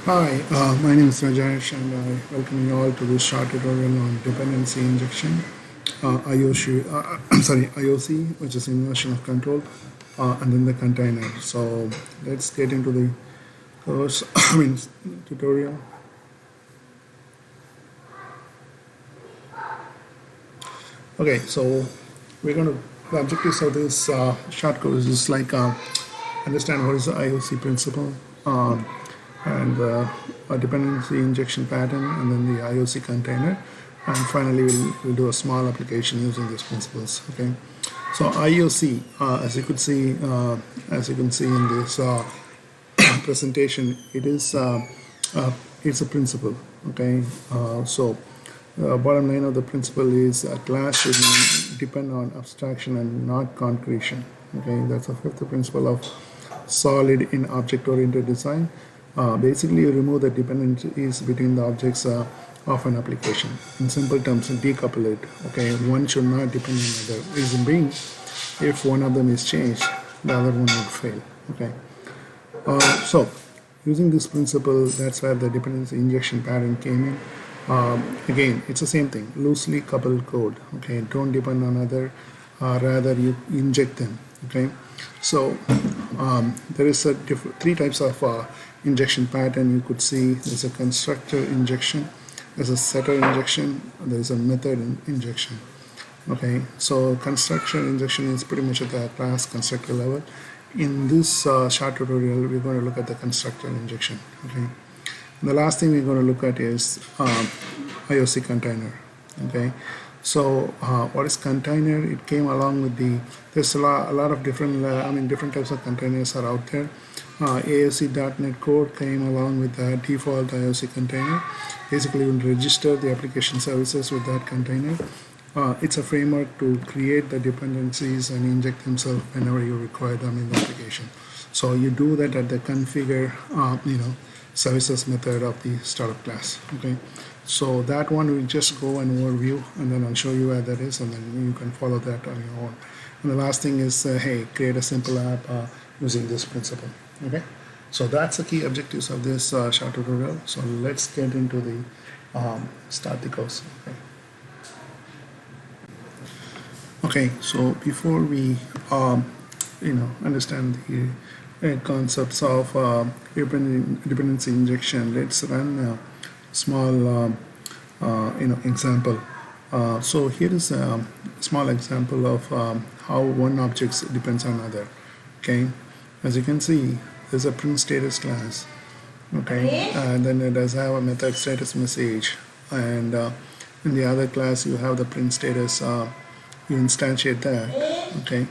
Hi, my name is Rajesh and I welcome you all to this short tutorial on dependency injection, IOC, which is inversion of control, and then the container. So let's get into the course, tutorial. Okay, so the objectives of this short course is like understand what is the IOC principle, and a dependency injection pattern, and then the IOC container, and finally we'll do a small application using these principles. Okay, so IOC, as you can see in this presentation, it's a principle. Okay, so the bottom line of the principle is a class should depend on abstraction and not concretion. Okay, that's the fifth principle of solid in object-oriented design. Basically, you remove the dependencies between the objects of an application. In simple terms, decouple it. Okay, one should not depend on the other. Reason being, if one of them is changed, the other one would fail. Okay, so using this principle, that's where the dependency injection pattern came in. Again, it's the same thing, loosely coupled code. Okay, don't depend on other, rather you inject them. Okay, so there is three types of injection pattern you could see. There's a constructor injection, there's a setter injection, there's a method injection. Okay, so constructor injection is pretty much at the class constructor level. In this short tutorial, we're going to look at the constructor injection. Okay, the last thing we're going to look at is IOC container. Okay, so what is container? It came along with there's a lot of different different types of containers are out there. ASC.NET Core came along with the default IOC container. Basically, you will register the application services with that container. It's a framework to create the dependencies and inject themselves whenever you require them in the application. So you do that at the configure, services method of the startup class. Okay, so that one will just go and overview, and then I'll show you where that is, and then you can follow that on your own. And the last thing is, hey, create a simple app using this principle. Okay, so that's the key objectives of this short tutorial. So let's get into the start the course. Okay. Okay, so before we understand the concepts of dependency injection, let's run a small example. So here is a small example of how one object depends on another. Okay, as you can see, there's a print status class. Okay, and then it does have a method status message, and in the other class you have the print status. You instantiate that. Okay,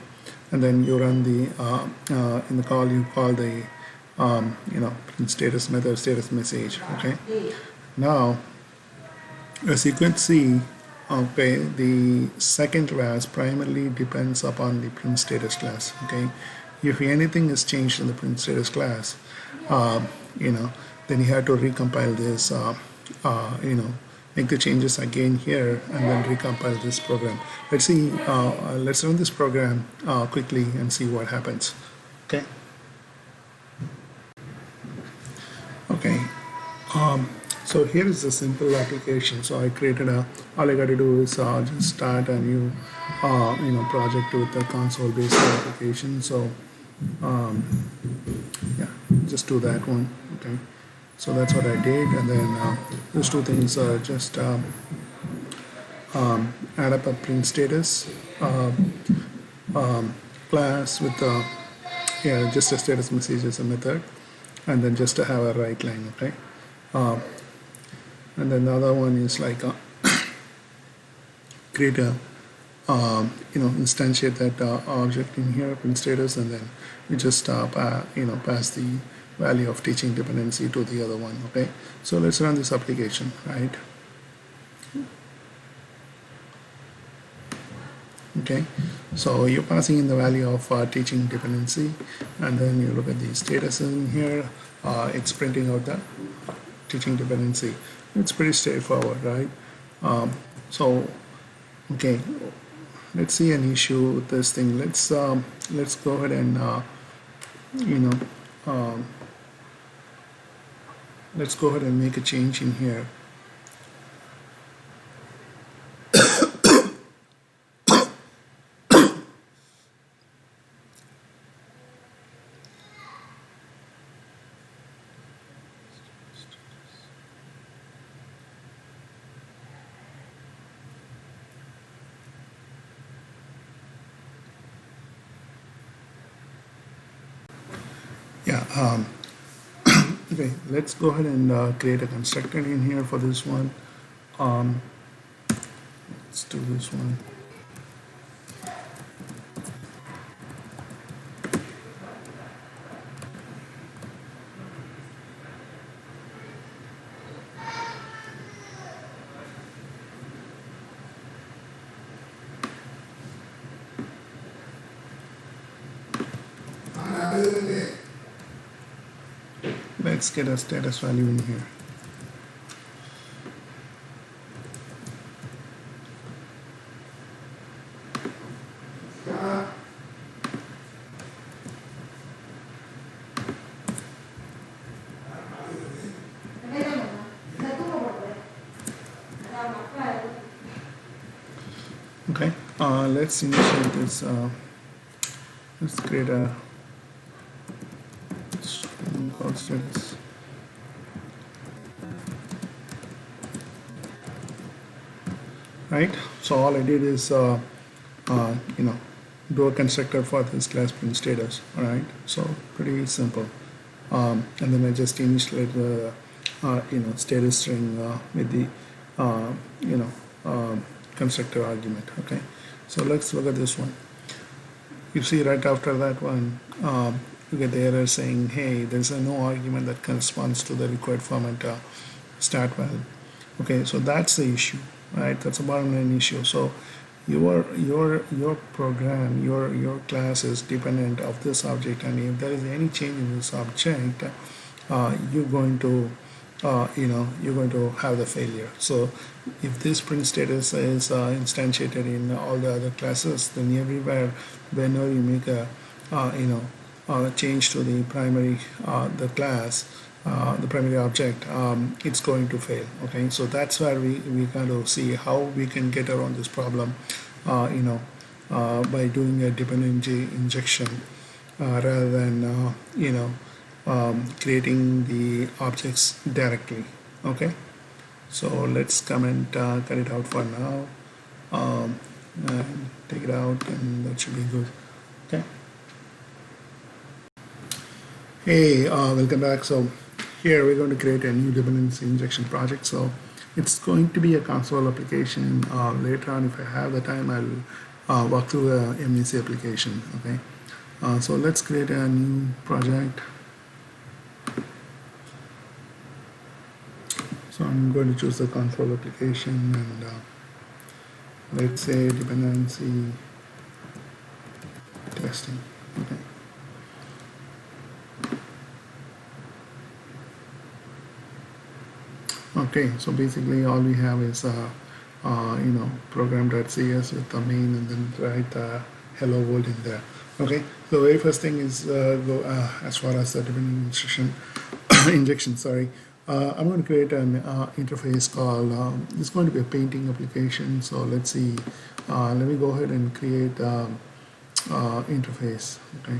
and then you run the in the call you call the print status method status message. Okay, now as you can see, okay, the second class primarily depends upon the print status class. Okay, if anything is changed in the print status class, then you have to recompile this, make the changes again here, and then recompile this program. Let's see, let's run this program quickly and see what happens. Okay. Okay. So here is a simple application. So I created all I got to do is just start a new, project with a console-based application. So yeah, just do that one. Okay. So that's what I did, and then those two things are just add up a print status class with just a status message as a method, and then just to have a write line. Okay, and then the other one is like create a instantiate that object in here, print status, and then we just pass the value of teaching dependency to the other one. Okay, so let's run this application, right? Okay, so you're passing in the value of teaching dependency, and then you look at the status in here. It's printing out the teaching dependency. It's pretty straightforward, right? So okay, let's see an issue with this thing. Let's go ahead and let's go ahead and make a change in here. Yeah, okay, let's go ahead and create a constructor in here for this one. Let's do this one. Let's get a status value in here. Okay, let's initiate this. Let's create a string called status. Right, so all I did is do a constructor for this class print status. All right, so pretty simple. And then I just initiate the status string with the constructor argument. Okay, so let's look at this one. You see right after that one, you get the error saying, hey, there's no argument that corresponds to the required format start value. Okay, so that's the issue, right? That's a bottom line issue. So your program, your class is dependent of this object, and if there is any change in this object, you're going to have the failure. So if this print status is instantiated in all the other classes, then everywhere whenever you make a change to the primary the class, the primary object, it's going to fail. Okay, so that's where we kind of see how we can get around this problem by doing a dependency injection rather than creating the objects directly. Okay, so let's cut it out for now, and take it out, and that should be good. Okay, hey, welcome back. So here we're going to create a new dependency injection project. So it's going to be a console application. Later on, if I have the time, I'll walk through a MEC application. Okay, so let's create a new project. So I'm going to choose the console application, and let's say dependency testing. Okay. Okay, so basically all we have is program.cs with the main, and then write the hello world in there. Okay, so very first thing is go as far as the dependency injection. Sorry. I'm going to create an interface called, it's going to be a painting application. So let's see, let me go ahead and create interface. Okay.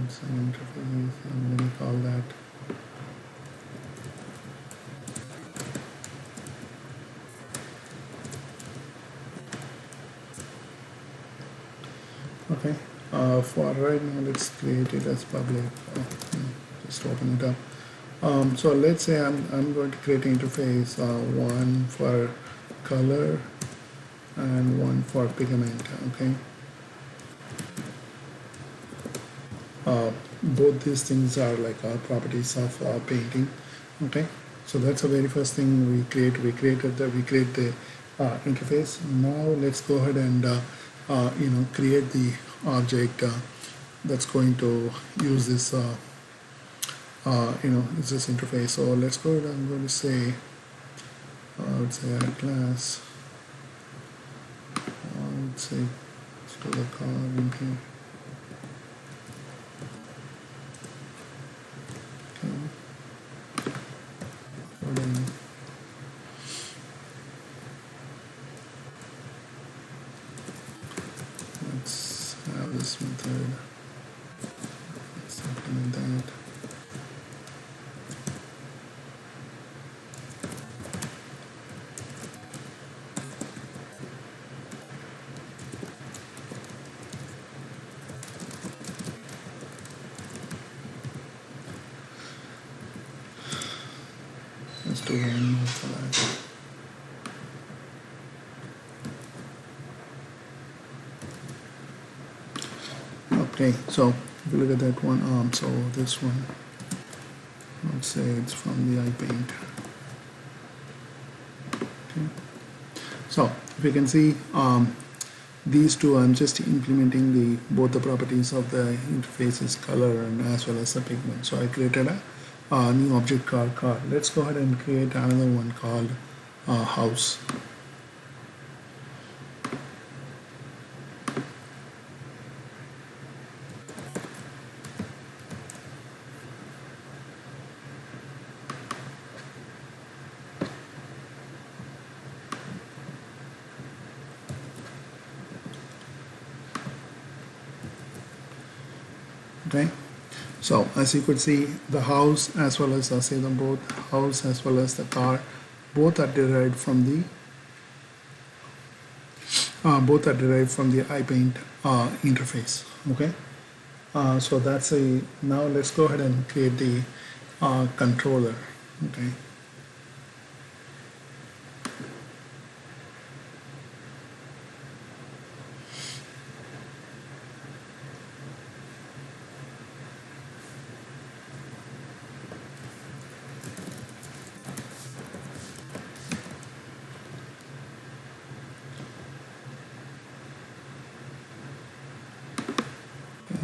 It's an interface, and let me call that. Okay, for right now, let's create it as public. Just open it up. So let's say I'm going to create an interface, one for color and one for pigment. Okay. Both these things are like properties of painting. Okay. So that's the very first thing we create. We create the interface. Now let's go ahead and create the object that's going to use this is this interface. So let's go ahead. I'm going to say let's say add class let's say let's do the car in here. Okay. Then let's have this method. Let's implement that. Let's do one more for that. Okay, so if you look at that one arm, so this one, let's say it's from the eye paint. Okay. So if you can see, these two, I'm just implementing both the properties of the interfaces, color and as well as the pigment. So I created a new object called car. Let's go ahead and create another one called house. Okay, so as you could see, the house as well as say them both, house as well as the car, both are derived from the iPaint interface. Okay, so that's a, now let's go ahead and create the controller. Okay.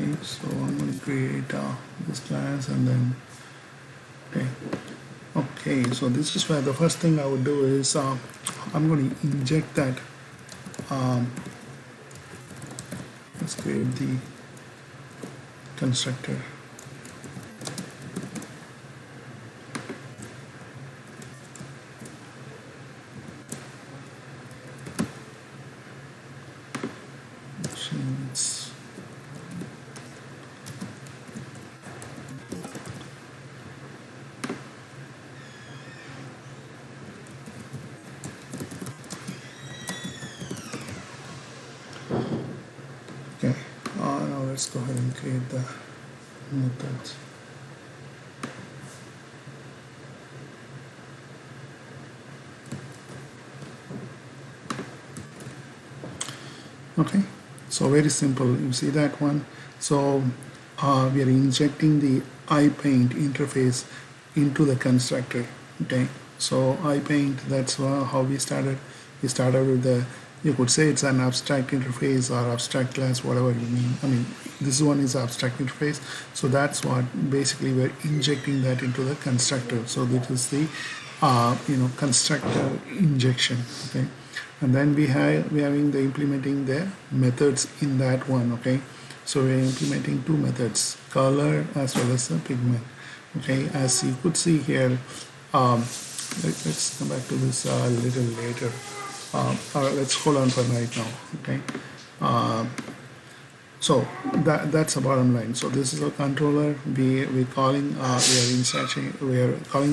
Okay, so I'm going to create this class and then okay, so this is where the first thing I would do is I'm going to inject that. Let's create the constructor. Okay, now let's go ahead and create the methods. Okay, so very simple, you see that one. So we are injecting the iPaint interface into the constructor. Okay, so iPaint, that's how we started. We started with the, you could say it's an abstract interface or abstract class, whatever you mean. I mean, this one is abstract interface, so that's what basically we're injecting that into the constructor. So this is the constructor injection. Okay, and then we having the implementing the methods in that one. Okay, so we're implementing two methods, color as well as the pigment. Okay, as you could see here, let's come back to this a little later. Let's hold on for right now. Okay, so that's the bottom line. So this is a controller. We are calling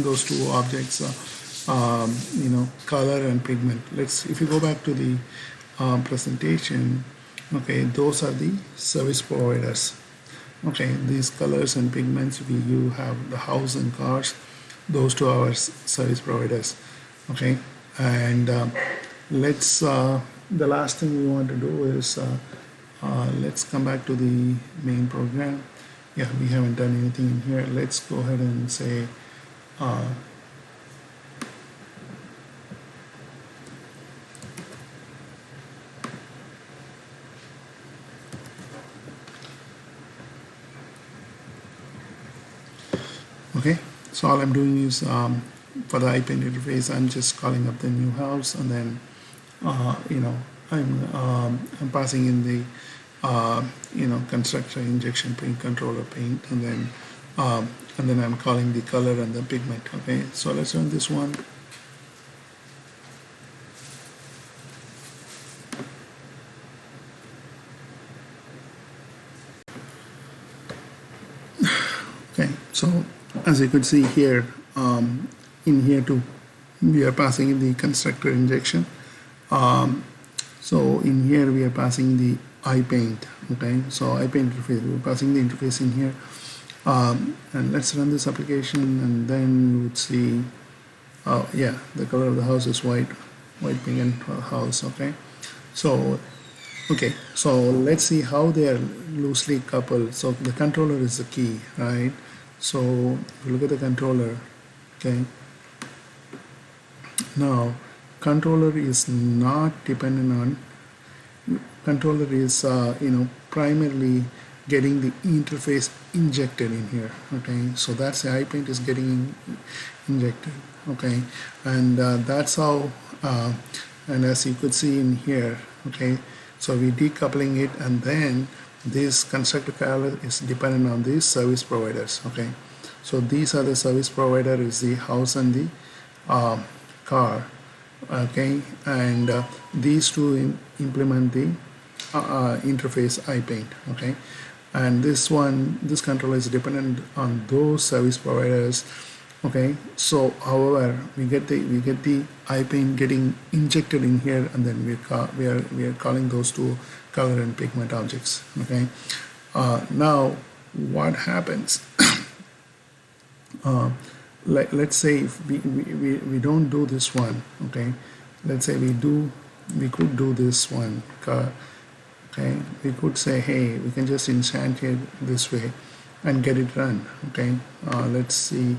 those two objects color and pigment. If you go back to the presentation, okay, those are the service providers. Okay, these colors and pigments, you have the house and cars, those two are service providers. Okay, and let's the last thing we want to do is let's come back to the main program. Yeah, we haven't done anything in here. Let's go ahead and say okay, so all I'm doing is for the iPaint interface, I'm just calling up the new house and then I'm passing in the constructor injection paint, controller paint, and then I'm calling the color and the pigment. Okay, so let's run this one. Okay, so as you could see here, in here too, we are passing in the constructor injection. So in here we are passing the iPaint. Okay, so iPaint interface, we're passing the interface in here. And let's run this application, and then you would see, yeah, the color of the house is white pink and house. Okay, so let's see how they are loosely coupled. So the controller is the key, right? So if you look at the controller, okay, now controller is not dependent on, controller is primarily getting the interface injected in here. Okay, so that's the iPaint is getting injected. Okay, and that's how and as you could see in here, okay, so we decoupling it, and then this constructor color is dependent on these service providers. Okay, so these are the service provider is the house and the car. Okay, and these two implement the interface iPaint. Okay, and this controller is dependent on those service providers. Okay, so however we get the iPaint getting injected in here, and then we are calling those two color and pigment objects. Okay, now what happens? Let's say if we don't do this one. Okay, let's say we could do this one. Okay, we could say, hey, we can just enchant it this way and get it run. Okay, let's see.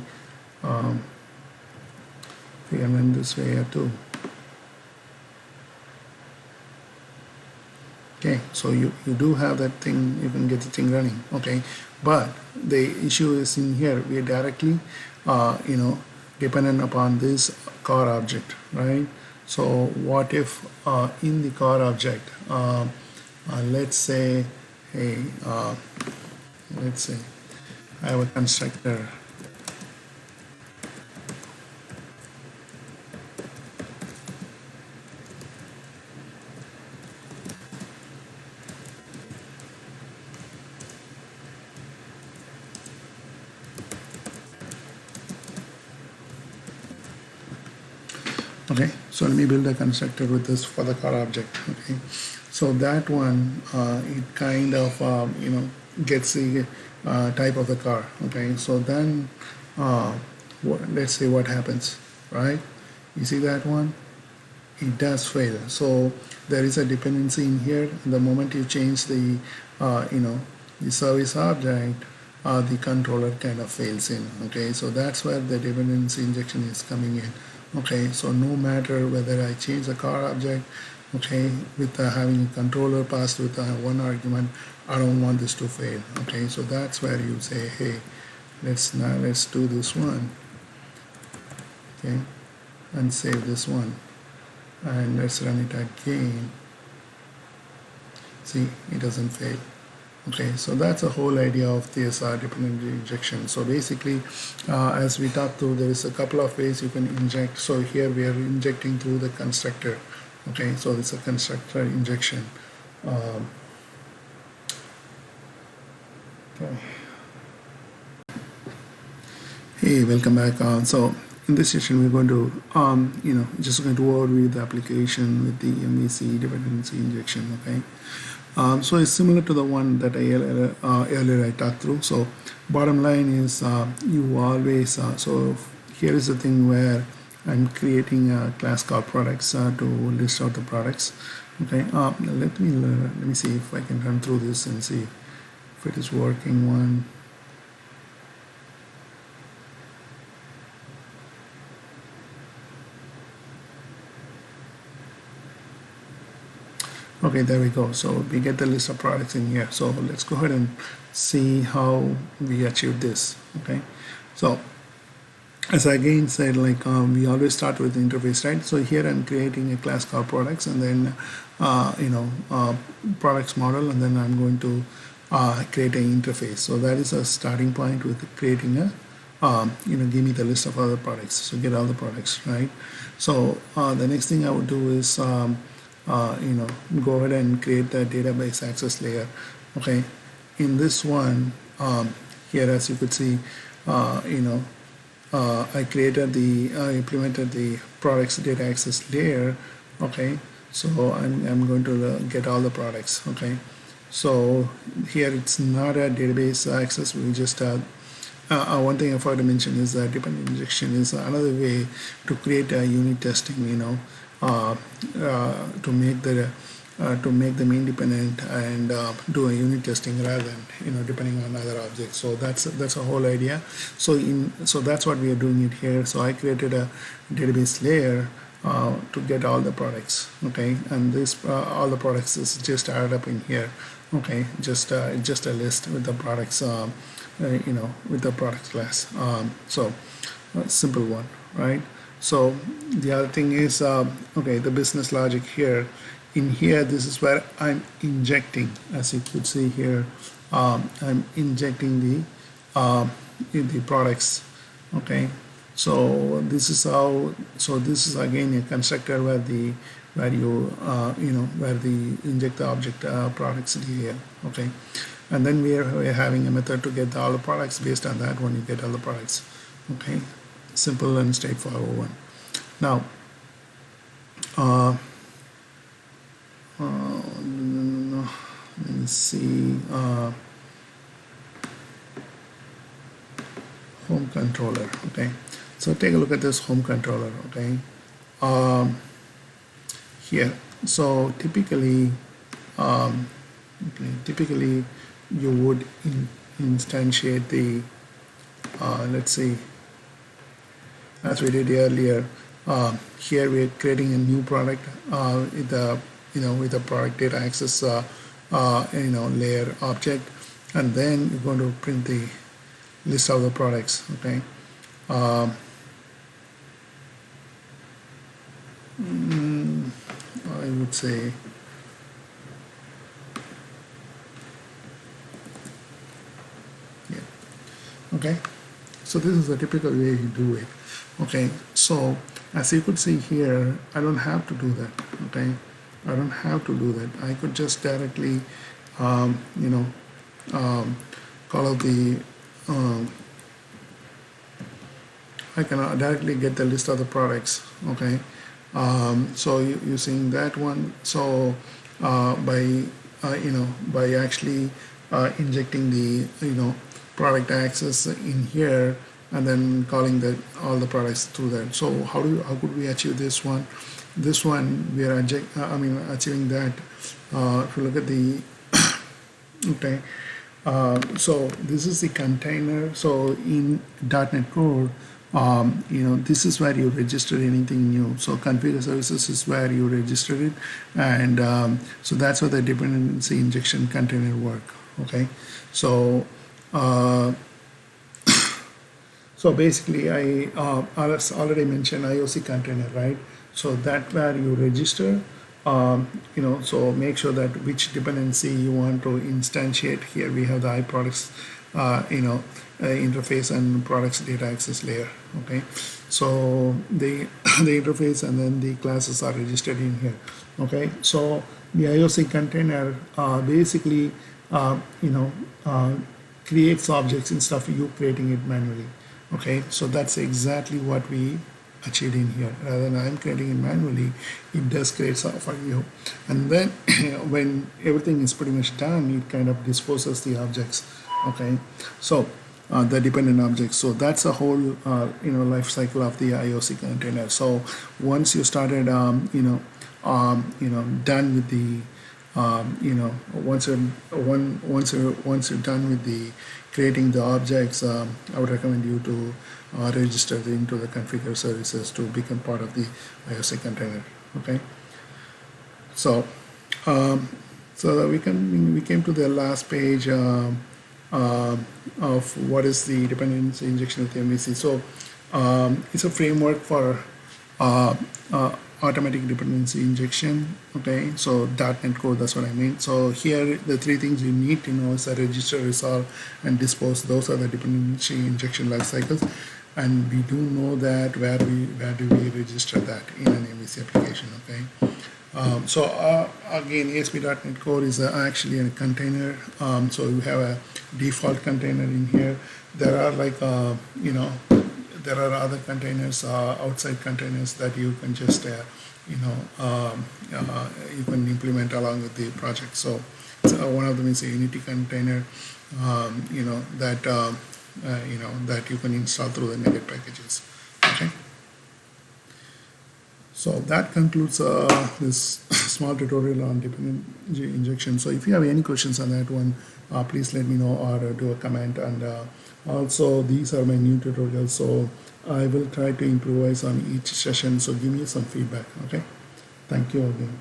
We can run this way too. Okay, so you do have that thing, you can get the thing running. Okay, but the issue is in here, we are directly dependent upon this car object, right? So what if in the car object, let's say, hey, let's say I have a constructor. Okay, so let me build a constructor with this for the car object. Okay, so that one it kind of gets the type of the car. Okay, so then let's see what happens, right? You see that one, it does fail. So there is a dependency in here. The moment you change the the service object, the controller kind of fails in. Okay, so that's where the dependency injection is coming in. Okay, so no matter whether I change the car object, okay, with having a controller passed with one argument, I don't want this to fail. Okay, so that's where you say, hey, let's do this one. Okay, and save this one, and let's run it again. See, it doesn't fail. Okay, so that's the whole idea of this dependency injection. So basically, as we talked through, there is a couple of ways you can inject. So here we are injecting through the constructor. Okay, so it's a constructor injection. Okay. Hey, welcome back. So in this session, we're going to, just going to overview the application with the MEC dependency injection. Okay. So it's similar to the one that earlier I talked through. So bottom line is you always, so here is the thing where I'm creating a class called products to list out the products. Okay, let me see if I can run through this and see if it is working one. Okay, there we go. So we get the list of products in here. So let's go ahead and see how we achieve this. Okay, so as I again said, like we always start with the interface, right? So here I'm creating a class called products, and then products model, and then I'm going to create an interface. So that is a starting point with creating a give me the list of other products. So get all the products, right? So the next thing I would do is go ahead and create the database access layer. Okay, in this one here, as you could see, I implemented the products data access layer. Okay, so I'm going to get all the products. Okay, so here it's not a database access. We just one thing I forgot to mention is that dependency injection is another way to create a unit testing. To make them independent and do a unit testing rather than depending on other objects. So that's a whole idea. So that's what we are doing it here. So I created a database layer to get all the products. Okay, and this all the products is just added up in here. Okay, just a list with the products. With the products class. So simple one, right? So the other thing is the business logic here. In here, this is where I'm injecting, as you could see here, I'm injecting the products. Okay, so this is how. So this is again a constructor where you inject the object products here. Okay, and then we're having a method to get all the products. Based on that one, you get all the products. Okay, simple and straightforward one. Now. Let me see. Home controller. Okay, so take a look at this home controller. Okay, here. So typically, you would instantiate the. Let's see. As we did earlier, here we're creating a new product with the product data access layer object, and then you're going to print the list of the products. Okay, I would say okay, so this is a typical way you do it. Okay, so as you could see here, I don't have to do that. Okay, I don't have to do that. I could just directly call out the I can directly get the list of the products. Okay, so using that one, so by actually injecting the product access in here, and then calling all the products through that. So how could we achieve this one? This one we are achieving that. If you look at the okay, so this is the container. So in .NET Core, this is where you register anything new. So configure services is where you register it, and so that's where the dependency injection container work. Okay, so so basically I already mentioned IOC container, right? So that where you register, so make sure that which dependency you want to instantiate. Here we have the iProducts, interface and products data access layer. Okay, so the the interface and then the classes are registered in here. Okay, so the IOC container basically creates objects instead of you creating it manually. Okay, so that's exactly what we achieved in here. Rather than I'm creating it manually, it does create for you, and then when everything is pretty much done, it kind of disposes the objects. Okay, so the dependent objects. So that's a whole life cycle of the IOC container. So once you started done with the once you're done with the creating the objects, I would recommend you to register into the configure services to become part of the IOC container. Okay, so so we came to the last page of what is the dependency injection with MVC. So It's a framework for automatic dependency injection. Okay, so .NET Core, that's what I mean. So here the three things you need to know is a register, resolve, and dispose. Those are the dependency injection life cycles, and we do know that where do we register that in an MVC application. Okay. Again, ASP.NET Core is actually a container. So you have a default container in here. There are like there are other containers, outside containers that you can just you can implement along with the project. So one of them is a Unity container, that you can install through the NuGet packages. Okay. So that concludes this small tutorial on dependency injection. So if you have any questions on that one, please let me know or do a comment. And also, these are my new tutorials, so I will try to improvise on each session. So give me some feedback. Okay. Thank you again.